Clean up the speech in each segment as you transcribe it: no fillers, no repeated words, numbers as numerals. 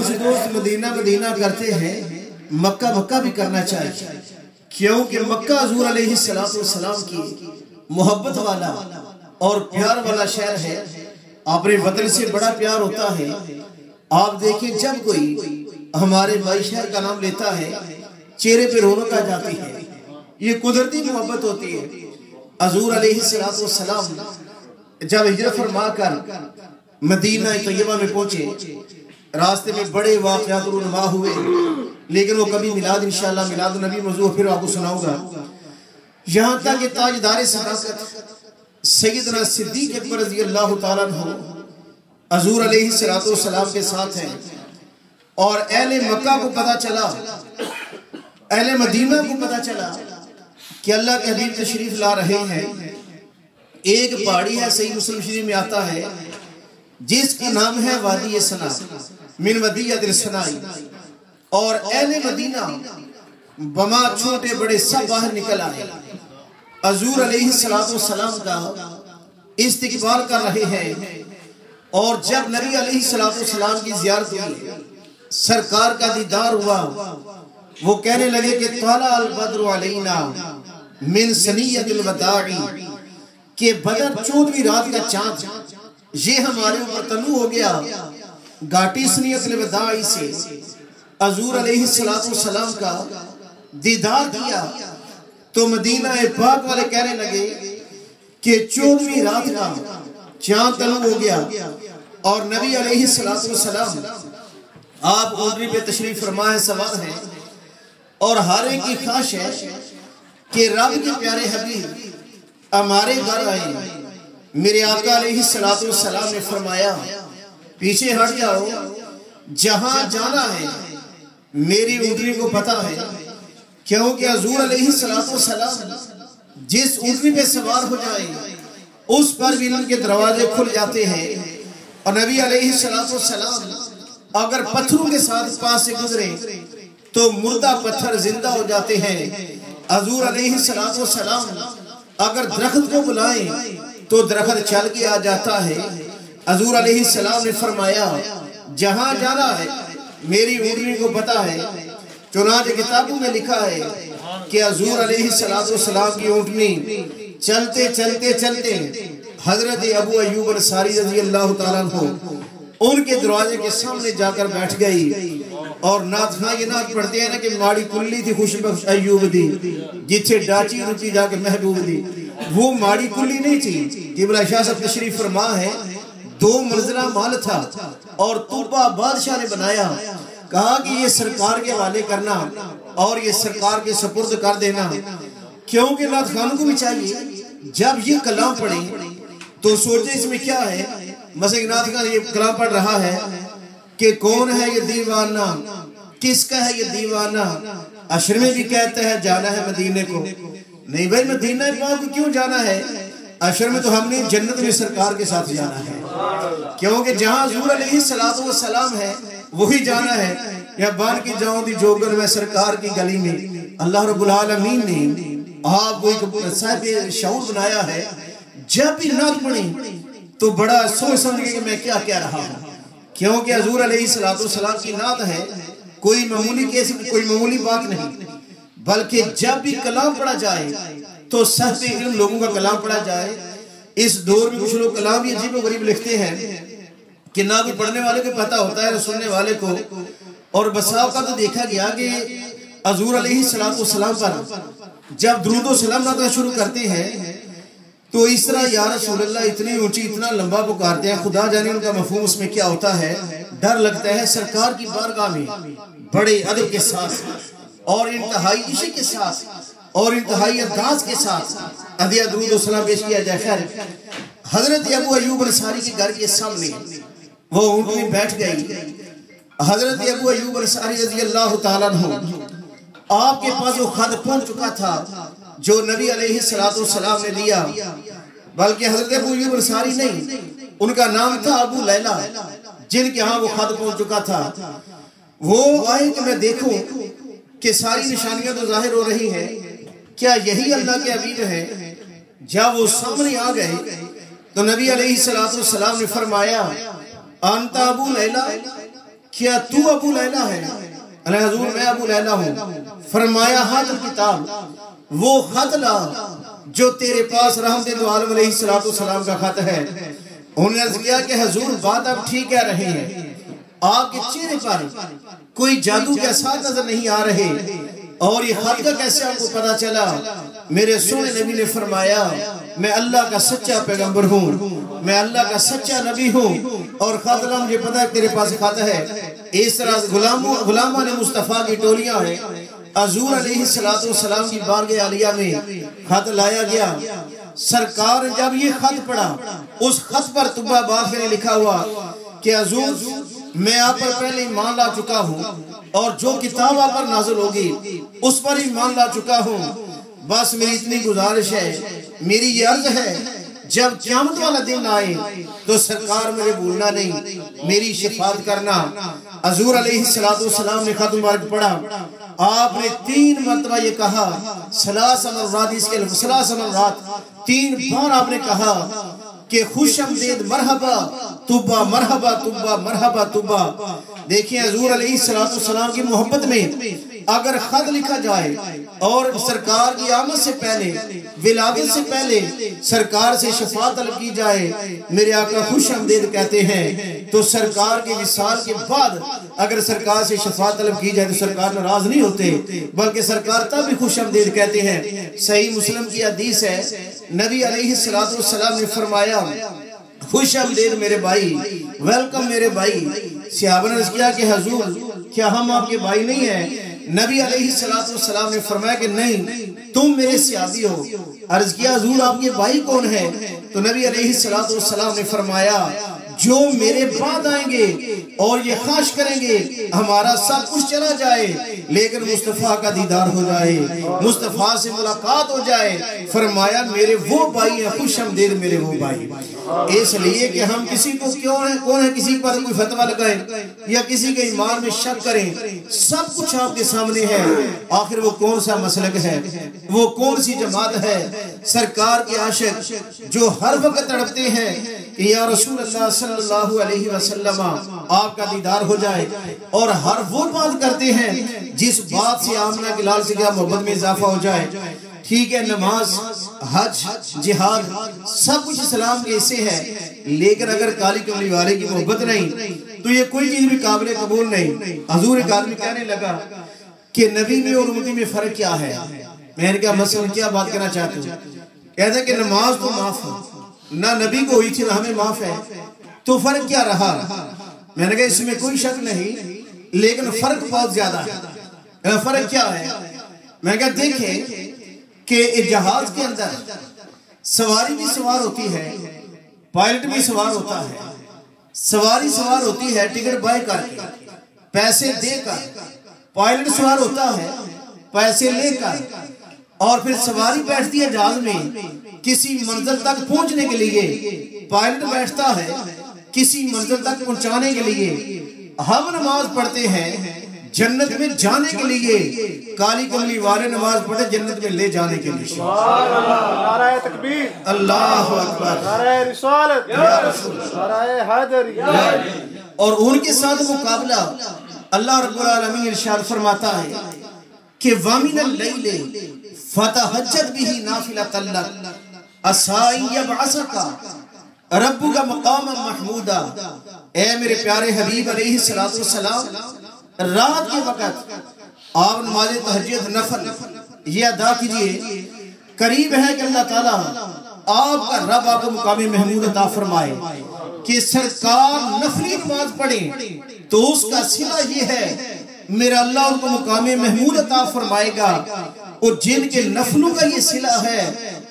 کچھ دوست مدینہ مدینہ کرتے ہیں، مکہ مکہ بھی کرنا چاہیے، کیونکہ مکہ حضور علیہ السلام کی محبت والا اور پیار والا شہر ہے۔ اپنے وطن سے بڑا پیار ہوتا ہے۔ آپ دیکھیں جب کوئی ہمارے بھائی شہر کا نام لیتا ہے چہرے پہ رونق آ جاتی ہے، یہ قدرتی محبت ہوتی ہے۔ حضور علیہ السلام جب ہجرت فرما کر مدینہ طیبہ میں پہنچے، راستے میں بڑے واقعات رونما ہوئے، لیکن وہ کبھی میلاد انشاءاللہ میلاد النبی موضوع پھر آپ کو سناؤں گا۔ یہاں تک کہ تاجدار صداقت سیدنا صدیق اکبر رضی اللہ تعالیٰ عنہ حضور علیہ السلام کے ساتھ ہیں، اور اہل مکہ کو پتہ چلا، اہل مدینہ کو پتہ چلا کہ اللہ کے حبیب تشریف لا رہے ہیں۔ ایک پہاڑی ہے، صحیح مسلم شریف میں آتا ہے، جس کا نام ہے وادی سنا من ودیعۃ السناء، اور اہل مدینہ بما چھوٹے بڑے سب باہر نکل آئے، حضور علیہ السلام کا استقبال کر رہے ہیں۔ اور جب نبی علیہ السلام کی زیارت ہوئی، سرکار کا دیدار ہوا، وہ کہنے لگے کہ طلع البدر علینا من ثنیۃ الوداع، کہ بدر 14ویں رات کا چاند یہ ہمارے اوپر طلوع ہو گیا گھاٹی ثنیۃ الوداع سے۔ حضور علیہ السلام کا دیدار کیا تو مدینہ پاک والے کہنے لگے کہ 14ویں رات کا چاند طلوع ہو گیا، اور نبی علیہ السلام آپ اونٹنی پہ تشریف فرما ہے، سوار ہیں، اور ہر ایک کی خواہش ہے کہ رب کے پیارے حبیب ہمارے گھر آئے۔ میرے آقا علیہ السلام نے فرمایا پیچھے ہٹ جاؤ، جہاں جانا ہے میری اونٹنی کو پتہ ہے، کیونکہ حضور علیہ السلام جس اونٹنی پہ سوار ہو جائے اس پر بھی ان کے دروازے کھل جاتے ہیں، اور نبی علیہ السلام اگر پتھروں کے ساتھ پاس سے گزرے تو مردہ پتھر زندہ ہو جاتے ہیں۔ حضور علیہ السلام اگر درخت کو بلائیں تو درخت چل کے آ جاتا ہے۔ حضور علیہ السلام نے فرمایا جہاں جانا ہے میری اونٹنی کو پتہ ہے۔ چنانچہ کتابوں میں لکھا ہے کہ حضور علیہ السلام کی اونٹنی چلتے چلتے چلتے حضرت ابو ایوب انصاری رضی اللہ تعالیٰ عنہ ان کے دروازے کے سامنے جا کر بیٹھ گئی، اور نعت یہ نعت پڑھتے ہیں نا کہ ماڑی کلی تھی خوش بخش ایوب دی، جتھے ڈاچی روچی جا کے محبوب دی۔ وہ ماڑی کلی نہیں تھی، قبلہ شاہ صاحب تشریف فرما ہے، 2 منزلہ مال تھا، اور طوبہ بادشاہ نے بنایا، کہا کہ یہ سرکار کے حوالے کرنا اور یہ سرکار کے سپرد کر دینا، کیونکہ نعت خانوں کو بھی چاہیے جب یہ کلام پڑھیں تو سوچیں اس میں کیا ہے۔ مثلا نعت خان یہ کلام پڑھ رہا ہے کہ کون ہے یہ دیوانہ، کس کا ہے یہ دیوانہ، عشر میں بھی کہتا ہے جانا ہے مدینے کو۔ نہیں بھائی مدینہ پاک کو کیوں جانا ہے؟ عشر میں تو ہم نے جنت میں سرکار کے ساتھ جانا ہے، کیونکہ جہاں حضور علیہ السلام ہے وہی جانا ہے۔ یا بان کی جاؤں دی جوگر میں سرکار کی گلی میں، اللہ رب العالمین نے آپ کو ایک صاحب شعور بنایا ہے۔ جب بھی نعت پڑھیں تو بڑا سوچ سمجھ گئے کہ میں کیا کہہ رہا ہوں، کیونکہ حضور علیہ السلام کی نعت ہے، کوئی معمولی بات نہیں، بلکہ جب بھی کلام پڑھا جائے تو صاحب علم لوگوں کا کلام پڑھا جائے۔ اس دور میں کچھ لوگ کلام بھی عجیب و غریب لکھتے ہیں کہ نہ کوئی پڑھنے والے کو پتہ ہوتا ہے نہ سننے والے کو، اور بسا کا تو دیکھا گیا کہ حضور علیہ السلام پر جب درود و سلام نہ شروع کرتے ہیں تو اس طرح یا رسول اللہ اتنی اونچی اتنا لمبا پکارتے ہیں، خدا جانے ان کا مفہوم اس میں کیا ہوتا ہے۔ ڈر لگتا ہے سرکار کی بارگاہ میں بڑے ادب کے ساتھ اور انتہائی عشق کے ساتھ اور انتہائی انداز کے ساتھ ادیہ درود و سلام پیش کیا جائے۔ خیر حضرت ابو ایوب انصاری کے گھر کے سامنے وہ اونٹنی بیٹھ گئی۔ حضرت ابو ایوب انصاری رضی اللہ تعالیٰ عنہ آپ کے پاس وہ خط پہنچ چکا تھا جو نبی علیہ السلام نے دیا، بلکہ حضرت ابو ایوب انصاری نہیں، ان کا نام تھا ابو لیلہ، جن کے ہاں وہ خط پہنچ چکا تھا۔ وہ آئے کہ میں دیکھوں کہ ساری نشانیاں تو ظاہر ہو رہی ہیں، کیا یہی اللہ کے حبیب ہیں؟ جب وہ سامنے آ گئے تو نبی علیہ السلام نے فرمایا انت ابو لیلہ، کیا تو ابو لیلہ ہے؟ اللہ حضور میں ابو لیلہ ہوں۔ فرمایا ہاتھ کتاب، وہ خط لا جو تیرے پاس رحمت دو عالم علیہ السلام کا خط ہے۔ انہوں نے عرض کیا کہ حضور بات آپ ٹھیک کہہ رہے ہیں، آپ کے چہرے پر کوئی جادو کے اثار نظر نہیں آ رہے، اور یہ خط کا کیسے آپ کو پتا چلا؟ میرے سونے نبی نے فرمایا میں اللہ کا سچا پیغمبر ہوں، میں اللہ کا سچا نبی ہوں، اور خط لا مجھے پتا ہے تیرے پاس خط ہے۔ اس طرح غلامان مصطفیٰ کی ٹولیاں ہیں، حضور علیہ السلام کی بارگاہ عالیہ میں خط لایا گیا۔ سرکار جب یہ خط پڑھا، اس خط پر طبہ باقی نے لکھا ہوا کہ حضور میں آپ پر پہلے ایمان لا چکا ہوں، اور جو کتاب آپ پر نازل ہوگی اس پر ایمان لا چکا ہوں، بس میری اتنی گزارش ہے، میری یہ عرض ہے جب قیامت والا دن آئے تو سرکار مجھے بھولنا نہیں، میری شفاعت کرنا۔ حضور علیہ السلام نے خط مبارک پڑھا، آپ نے 3 مرتبہ یہ کہا، ثلاث مرات، اس کے ثلاث مرات 3 بار آپ نے کہا کہ خوش آمدید مرحبا طبہ مرحبا طبہ مرحبا طبہ۔ دیکھیں حضور علیہ السلام کی محبت میں اگر خط لکھا جائے اور سرکار کی آمد سے پہلے، ولادت سے پہلے سرکار سے شفاعت طلب کی جائے، میرے آقا خوش آمدید کہتے ہیں، تو سرکار کے وصال کے بعد اگر سرکار سے شفاعت طلب کی جائے تو سرکار ناراض نہیں ہوتے، بلکہ سرکار تب بھی خوش آمدید کہتے ہیں۔ صحیح مسلم کی حدیث ہے، نبی علیہ السلام نے فرمایا خوش آمدید میرے بھائی، ویلکم میرے بھائی۔ صحابہ نے عرض کیا کہ حضور کیا ہم آپ کے بھائی نہیں ہیں؟ نبی علیہ السلام نے فرمایا کہ نہیں، تم میرے صحابی ہو۔ عرض کیا حضور آپ کے بھائی کون ہیں؟ تو نبی علیہ السلام نے فرمایا جو میرے بعد آئیں گے اور یہ خواہش کریں گے ہمارا سب کچھ چلا جائے لیکن مصطفیٰ کا دیدار ہو جائے، مصطفیٰ سے ملاقات ہو جائے، فرمایا میرے وہ بھائی ہیں، خوش آمدید میرے وہ بھائی۔ اس لیے کہ ہم کسی کو کون ہے کسی پر کوئی فتویٰ لگائیں یا کسی کے ایمان میں شک کریں، سب کچھ آپ کے سامنے ہے۔ آخر وہ کون سا مسلک ہے، وہ کون سی جماعت ہے؟ سرکار کے عاشق جو ہر وقت تڑپتے ہیں کہ یا رسول اللہ صلی اللہ علیہ وسلم آپ کا دیدار ہو جائے، اور ہر وہ بات کرتے ہیں جس بات سے آمنہ کے لال سے کیا محبت میں اضافہ ہو جائے۔ ٹھیک ہے، نماز، حج، جہاد سب کچھ اسلام کے حصے ہے، لیکن اگر کالی کملی والے کی محبت نہیں تو یہ کوئی چیز بھی قابل قبول نہیں۔ حضور ایک آدمی کہنے لگا کہ نبی میں اور امتی میں فرق کیا ہے؟ میں نے کہا مثلا کیا بات کرنا چاہتے ہوں؟ کہتا ہے کہ نماز تو معاف ہے، نہ نبی کو ہوئی تھی نہ ہمیں معاف ہے، تو فرق کیا رہا؟ میں نے کہا اس میں کوئی شک نہیں، لیکن فرق بہت زیادہ ہے۔ فرق کیا ہے؟ میں نے کہا دیکھیں کہ جہاز کے اندر سواری بھی سوار ہوتی ہے، پائلٹ بھی سوار ہوتا ہے۔ سواری سوار ہوتی ہے ٹکٹ بائی کر کے، پیسے دے کر، پائلٹ سوار ہوتا ہے پیسے لے کر، اور پھر سواری بیٹھتی ہے جہاز میں کسی منزل تک پہنچنے کے لیے، پائلٹ بیٹھتا ہے کسی منزل تک پہنچانے کے لیے۔ ہم نماز پڑھتے ہیں جنت میں جانے کے لیے، کالی کملی والے نماز پڑھے جنت میں لے جانے کے لیے۔ سبحان اللہ، نعرہ تکبیر، اللہ اکبر، نعرہ رسالت، نعرہ حیدری۔ اور ان کے ساتھ مقابلہ اللہ رب العالمین ارشاد فرماتا ہے کہ وَمِنَ اللَّيْلِ فَتَحَجَّدْ بِهِ نَافِلَةً لَكَ عَسَىٰ أَن يَبْعَثَكَ رَبُّكَ مَقَامًا مَحْمُودًا۔ اے میرے پیارے حبیب علیہ السلام، رات کے وقت آپ نماز تہجد نفل یہ ادا کیجئے، قریب ہے کہ اللہ تعالیٰ آپ کا رب آپ کو مقام محمود عطا فرمائے کہ سرکار نفلی نماز پڑھیں تو اس کا صلہ یہ ہے میرا اللہ ان کو مقام محمود عطا فرمائے گا، اور جن کے نفلوں کا یہ صلہ ہے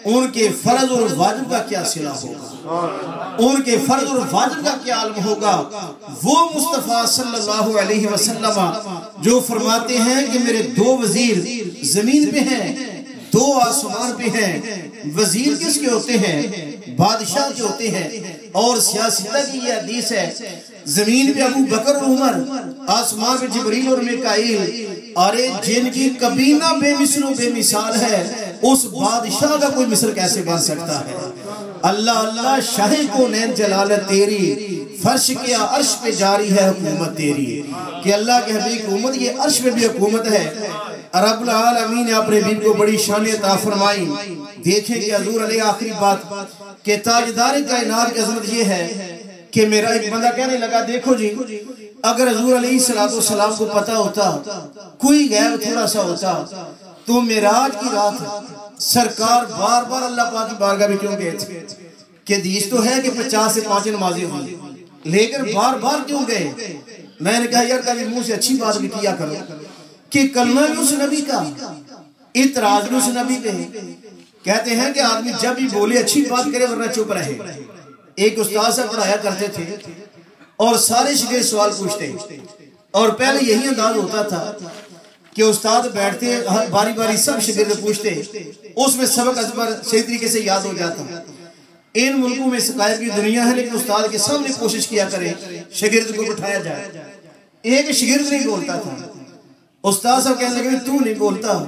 ان کے فرض اور واجب کا کیا صلہ ہوگا، ان کے فرض اور واجب کا کیا عالم ہوگا۔ وہ مصطفیٰ صلی اللہ علیہ وسلم جو فرماتے ہیں کہ میرے 2 وزیر زمین پہ ہیں، 2 آسمان پہ ہیں۔ وزیر کس کے ہوتے ہیں؟ بادشاہ کے ہوتے ہیں، اور سیاستہ کی یہ حدیث ہے زمین پہ ابو بکر اور عمر، آسمان پہ جبریل اور میکائیل، اور جن کی کبینہ بے مثل و بے مثال ہے، اس بادشاہ کا کوئی مثل کیسے بن سکتا ہے؟ اللہ اللہ شاہ کو نین جلالت تیری، فرش کے عرش پہ جاری ہے حکومت تیری. کہ اللہ کے حبیب کی امت یہ عرش پہ بھی حکومت ہے. رب العالمین نے اپنے حبیب کو بڑی شان عطا فرمائی. دیکھیں کہ حضور علیہ آخری بات کہ تاجدار کائنات کی عظمت یہ ہے کہ میرا ایک بندہ کہنے لگا دیکھو جی اگر حضور علیہ السلام کو پتا ہوتا کوئی غیب تھوڑا سا ہوتا تو معراج کی رات سرکار بار بار اللہ پاک کی بارگاہ میں کیوں گئے تھے؟ کہ حدیث تو ہے کہ 50 سے 5 نمازیں ہوئی، لیکن بار بار کیوں گئے؟ میں نے کہا یار کبھی منہ سے اچھی بات بھی کیا کرو کہ کلمہ بھی اس نبی کا، اعتراض بھی اس نبی پہ. کہتے ہیں کہ آدمی جب بھی بولے اچھی بات کرے ورنہ چپ رہے. ایک استاد سے پڑھایا کرتے تھے اور سارے شاگرد سوال پوچھتے اور پہلے یہی انداز ہوتا تھا کہ استاد بیٹھتے باری باری سب شاگرد پوچھتے، اس میں سبق ازبر صحیح طریقے سے یاد ہو جاتا. ان ملکوں میں سکایت کی دنیا ہے لیکن استاد کے سامنے کوشش کیا کرے شاگرد کو بٹھایا جائے. ایک شاگرد نہیں بولتا تھا. استاد صاحب کہنے لگے تو نہیں بولتا،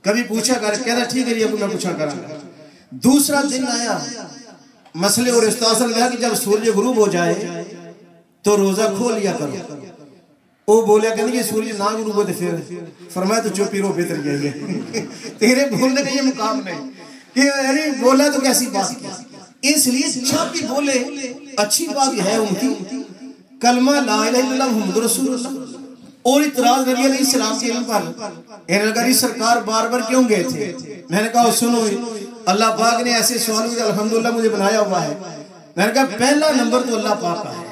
کبھی پوچھا کر، کہنا ٹھیک ہے یہ میں پوچھا کرا. دوسرا دن آیا مسئلے اور استاد صاحب نے کہا کہ جب سورج غروب ہو جائے تو روزہ کھول لیا کرو. وہ بولیا کہ نہیں سورج نہ غروب ہوتے پھر فرمایا تو چوپی رو بہتر جائیے تیرے بولنے کا یہ مقام نہیں کہ ارے بولا تو کیسی بات کی. اس لیے جب بھی بولے اچھی بات ہے ان کی کلمہ لا الہ الا اللہ محمد رسول اللہ. اور اعتراض نبی علیہ السلام کے علم پر انہوں سرکار بار بار کیوں گئے تھے؟ میں نے کہا سنو اللہ پاک نے ایسے سوال ہوئے الحمدللہ مجھے بنایا ہوا ہے. میں نے کہا پہلا نمبر تو اللہ پاک کا ہے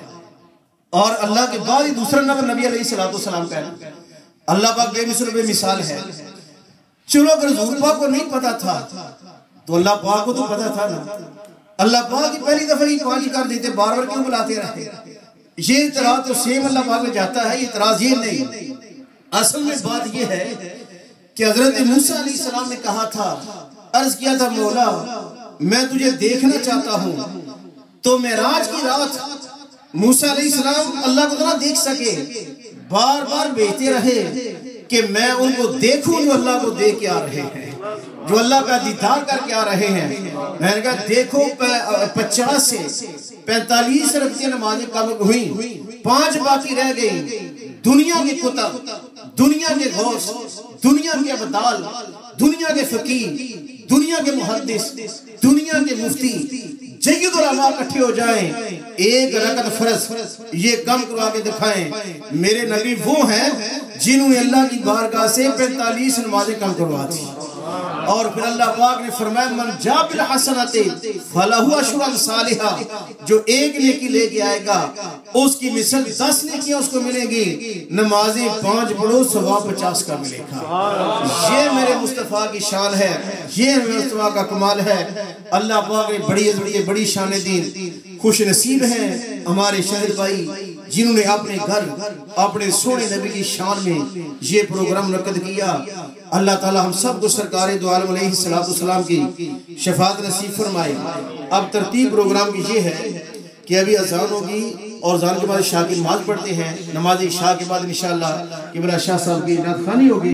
اور اللہ کے بعد ہی دوسرا نمبر نبی علیہ السلام کا ہے. اللہ پاک بے مثل بے مثال ہے. چلو اگر حضور پاک کو نہیں پتا تھا تو اللہ پاک کو تو پتا تھا نا. اللہ پاک کی پہلی دفعہ ہی 5 کر دیتے، بار بار کیوں بلاتے رہے؟ یہ اعتراض تو سیم اللہ پاک میں جاتا ہے، اعتراض یہ نہیں. اصل میں بات یہ ہے کہ حضرت موسیٰ علیہ السلام نے کہا تھا، عرض کیا تھا مولا میں تجھے دیکھنا چاہتا ہوں. تو معراج کی رات موسیٰ علیہ السلام اللہ کو نہ دیکھ سکے، بار بار بھیجتے رہے کہ میں ان کو دیکھوں جو اللہ کو دیکھ کے آ رہے ہیں، جو اللہ کا دیدار کر کے آ رہے ہیں. میں نے کہا دیکھو 50 سے 45 رکعتیں نمازیں کم ہوئی، 5 باقی رہ گئی. دنیا کے کتب، دنیا کے غوث، دنیا کے ابدال، دنیا کے فقیہ، دنیا کے محدث، دنیا کے مفتی، جید علماء اکٹھے ہو جائیں، ایک رکعت فرض یہ کم کروا کے دکھائیں. میرے نبی وہ ہیں جنہوں نے اللہ کی بارگاہ سے 45 نمازیں کم کروا دی. اور پھر اللہ پاک نے فرمایا من جاء بالحسنۃ فلہ عشر امثالھا، جو ایک نیکی لے کے آئے گا اس کی مثل 10 نیکیاں اس کو ملیں گی. نمازیں 5 پڑھو ثواب 50 کا ملے گا. یہ میرے مصطفیٰ کی شان ہے، یہ میرے مصطفیٰ کا کمال ہے. اللہ پاک نے بڑی شان دین. خوش نصیب ہیں ہمارے شہید بھائی جنہوں نے اپنے گھر اپنے سونے نبی کی شان میں یہ پروگرام منعقد کیا. اللہ تعالی ہم سب کو سرکار دو عالم علیہ السلام کی شفاعت نصیب فرمائے. اب ترتیب پروگرام کی یہ ہے کہ ابھی اذان ہوگی اور اذان کے بعد عشاء کی نماز پڑھتے ہیں. نماز عشاء کے بعد انشاءاللہ قبلہ شاہ صاحب کی نعت خوانی ہوگی.